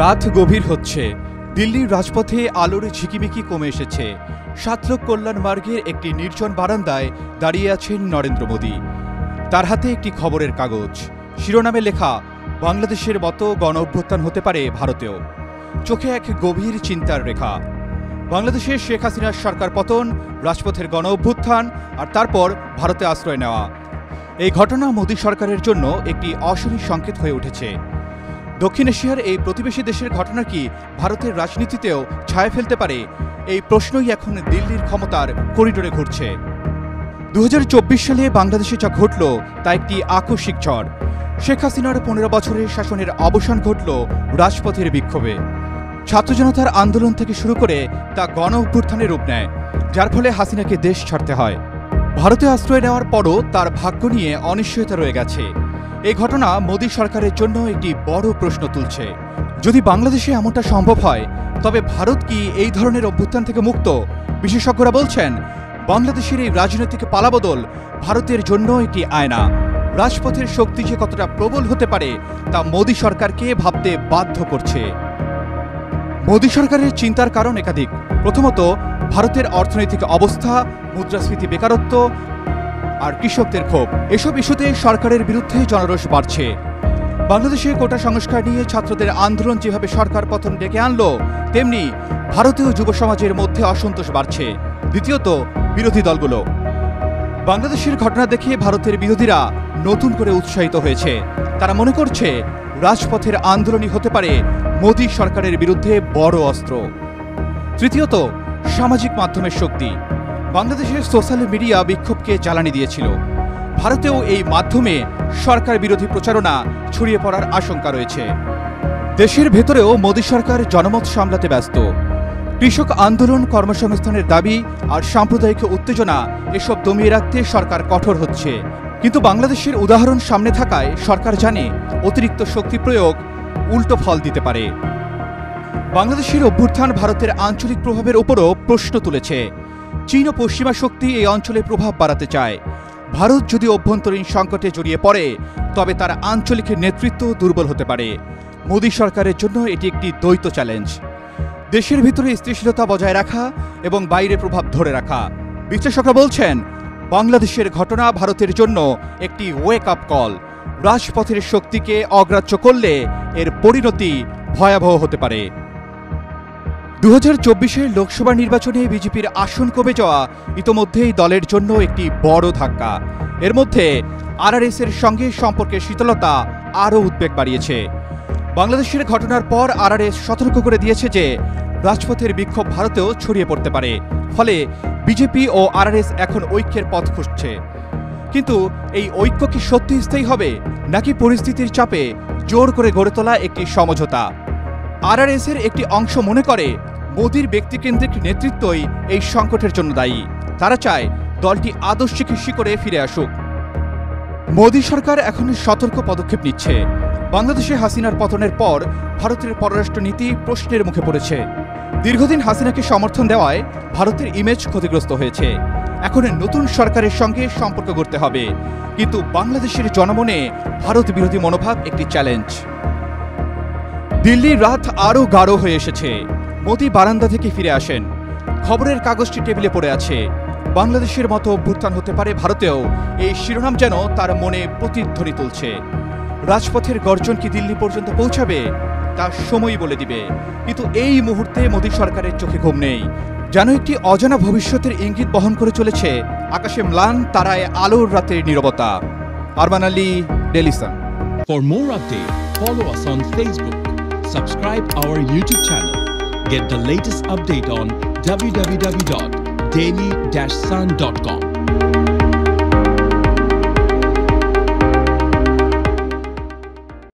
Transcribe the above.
রাত গভীর হচ্ছে। দিল্লির রাজপথে আলোর ঝিকিমিকি কমে এসেছে। সাতলোক কল্যাণ মার্গের একটি নির্জন বারান্দায় দাঁড়িয়ে আছেন নরেন্দ্র মোদী। তার হাতে একটি খবরের কাগজ, শিরোনামে লেখা, বাংলাদেশের মতো গণ অভ্যুত্থান হতে পারে ভারতেও। চোখে এক গভীর চিন্তার রেখা। বাংলাদেশে শেখ হাসিনার সরকার পতন, রাজপথের গণ অভ্যুত্থান আর তারপর ভারতে আশ্রয় নেওয়া। এই ঘটনা মোদী সরকারের জন্য একটি অশনি সংকেত হয়ে উঠেছে। দক্ষিণ এশিয়ার এই প্রতিবেশী দেশের ঘটনা কি ভারতের রাজনীতিতেও ছায়া ফেলতে পারে? এই প্রশ্নই এখন দিল্লির ক্ষমতার করিডোরে ঘুরছে। 2024 সালে বাংলাদেশে যা ঘটল তা একটি আকস্মিক ঝড়। শেখ হাসিনার 15 বছরের শাসনের অবসান ঘটল রাজপথের বিক্ষোভে। ছাত্র জনতার আন্দোলন থেকে শুরু করে তা গণ অভ্যুত্থানের রূপ নেয়, যার ফলে হাসিনাকে দেশ ছাড়তে হয়। ভারতে আশ্রয় নেওয়ার পরও তার ভাগ্য নিয়ে অনিশ্চয়তা রয়ে গেছে। এই ঘটনা মোদী সরকারের জন্য একটি বড় প্রশ্ন তুলছে। যদি বাংলাদেশে এমনটা সম্ভব হয়, তবে ভারত কি এই ধরনের অভ্যুত্থান থেকে মুক্ত? বিশেষজ্ঞরা বলছেন, বাংলাদেশের এই রাজনৈতিক পালাবদল ভারতের জন্য একটি আয়না। রাজপথের শক্তি যে কতটা প্রবল হতে পারে তা মোদী সরকারকে ভাবতে বাধ্য করছে। মোদী সরকারের চিন্তার কারণ একাধিক। প্রথমত, ভারতের অর্থনৈতিক অবস্থা, মুদ্রাস্ফীতি, বেকারত্ব আর কৃষকদের ক্ষোভ। এসব ইস্যুতে সরকারের বিরুদ্ধে জনরোষ বাড়ছে। বাংলাদেশে কোটা সংস্কার নিয়ে ছাত্রদের আন্দোলন যেভাবে সরকার পতন ডেকে আনলো, তেমনি ভারতীয় যুব সমাজের মধ্যে অসন্তোষ বাড়ছে। দ্বিতীয়ত, বিরোধী দলগুলো। বাংলাদেশের ঘটনা দেখে ভারতের বিরোধীরা নতুন করে উৎসাহিত হয়েছে। তারা মনে করছে রাজপথের আন্দোলনই হতে পারে মোদী সরকারের বিরুদ্ধে বড় অস্ত্র। তৃতীয়ত, সামাজিক মাধ্যমের শক্তি। বাংলাদেশের সোশ্যাল মিডিয়া বিক্ষোভকে জ্বালানি দিয়েছিল। ভারতেও এই মাধ্যমে সরকার বিরোধী প্রচারণা ছড়িয়ে পড়ার আশঙ্কা রয়েছে। দেশের ভেতরেও মোদী সরকার জনমত সামলাতে ব্যস্ত। কৃষক আন্দোলন, কর্মসংস্থানের দাবি আর সাম্প্রদায়িক উত্তেজনা, এসব দমিয়ে রাখতে সরকার কঠোর হচ্ছে। কিন্তু বাংলাদেশের উদাহরণ সামনে থাকায় সরকার জানে অতিরিক্ত শক্তি প্রয়োগ উল্টো ফল দিতে পারে। বাংলাদেশের অভ্যুত্থান ভারতের আঞ্চলিক প্রভাবের উপরও প্রশ্ন তুলেছে। চীন ও পশ্চিমা শক্তি এই অঞ্চলে প্রভাব বাড়াতে চায়। ভারত যদি অভ্যন্তরীণ সংকটে জড়িয়ে পড়ে, তবে তার আঞ্চলিক নেতৃত্ব দুর্বল হতে পারে। মোদী সরকারের জন্য এটি একটি দ্বৈত চ্যালেঞ্জ। দেশের ভিতরে স্থিতিশীলতা বজায় রাখা এবং বাইরে প্রভাব ধরে রাখা। বিশ্লেষকরা বলছেন, বাংলাদেশের ঘটনা ভারতের জন্য একটি ওয়েক আপ কল। রাজপথের শক্তিকে অগ্রাহ্য করলে এর পরিণতি ভয়াবহ হতে পারে। 2024-এর লোকসভা নির্বাচনে বিজেপির আসন কমে যাওয়া ইতোমধ্যেই দলের জন্য একটি বড় ধাক্কা। এর মধ্যে আরআরএসের সঙ্গে সম্পর্কের শীতলতা আরও উদ্বেগ বাড়িয়েছে। বাংলাদেশের ঘটনার পর আরআরএস সতর্ক করে দিয়েছে যে রাজপথের বিক্ষোভ ভারতেও ছড়িয়ে পড়তে পারে। ফলে বিজেপি ও আরআরএস এখন ঐক্যের পথ খুঁজছে। কিন্তু এই ঐক্য কি সত্যি স্থায়ী হবে, নাকি পরিস্থিতির চাপে জোর করে গড়ে তোলা একটি সমঝোতা? আরআরএসের একটি অংশ মনে করে মোদীর ব্যক্তিকেন্দ্রিক নেতৃত্বই এই সংকটের জন্য দায়ী। তারা চায় দলটি আদর্শিক শিকড়ে ফিরে আসুক। মোদী সরকার এখন সতর্ক পদক্ষেপ নিচ্ছে। বাংলাদেশে হাসিনার পতনের পর ভারতের পররাষ্ট্রনীতি প্রশ্নের মুখে পড়েছে। দীর্ঘদিন হাসিনাকে সমর্থন দেওয়ায় ভারতের ইমেজ ক্ষতিগ্রস্ত হয়েছে। এখন নতুন সরকারের সঙ্গে সম্পর্ক গড়তে হবে। কিন্তু বাংলাদেশের জনমনে ভারত বিরোধী মনোভাব একটি চ্যালেঞ্জ। দিল্লির রাত আরও গাঢ় হয়ে এসেছে। মোদী বারান্দা থেকে ফিরে আসেন। খবরের কাগজটি টেবিলে পড়ে আছে। বাংলাদেশের মতো অভ্যুত্থান হতে পারে ভারতেও, এই শিরোনাম যেন তার মনে প্রতিধ্বনি তুলছে। রাজপথের গর্জন কি দিল্লি পর্যন্ত পৌঁছাবে, তা সময়ই বলে দিবে। কিন্তু এই মুহূর্তে মোদী সরকারের চোখে ঘুম নেই। যেন একটি অজানা ভবিষ্যতের ইঙ্গিত বহন করে চলেছে আকাশে ম্লান তারায় আলোর রাতের নীরবতা। Arman Ali, Daily Sun. For more updates, follow us on Facebook. Subscribe our YouTube channel. Get the latest update on www.daily-sun.com.